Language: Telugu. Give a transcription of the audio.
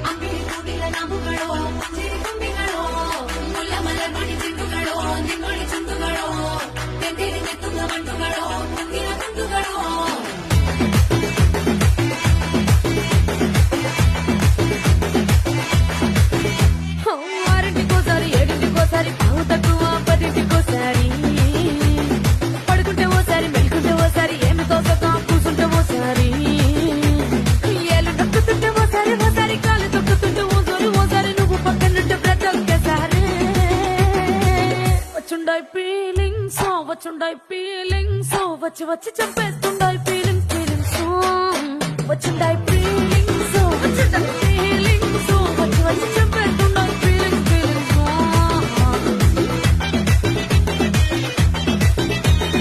ಅಂಬಿಳಿ ಕೂಡಿಲ ನಮುಗಳು ಚಿರಿ ತುಂಬಿಗಳು ಮುಲ್ಲ ಮಲರ್ಮಣಿ ಚಿಂಟುಗಳು ನಿಂಗೊಳಿ ಚುಂಟುಗಳು ತೆಂದಿರಿ ನೆತ್ತುಂಗ ಮಂಟುಗಳು ಮುಂದಿನ ಗುಂಡುಗಳು ఆరింటికోసారి ఏడింటికోసారి పావు తక్కువ పదింటికోసారి పడుకుంటే ఓసారి మెలుకుంటే ఓసారి ఏమి తోసక కూసుంటే ఓసారి ఏళ్ళు నొక్కుతుంటే ఓసారి ఓసారి కాలు తొక్కుతుంటే ఓసారి ఓసారి నువ్వు పక్కనుంటే బ్రతొక్కేసారి వచ్చుండాయి ఫీలింగ్స్ వచ్చి వచ్చి చంపేస్తుండాయి ఫీలింగ్స్ వచ్చుండాయి ఫీలింగ్స్ వచ్చి వచ్చి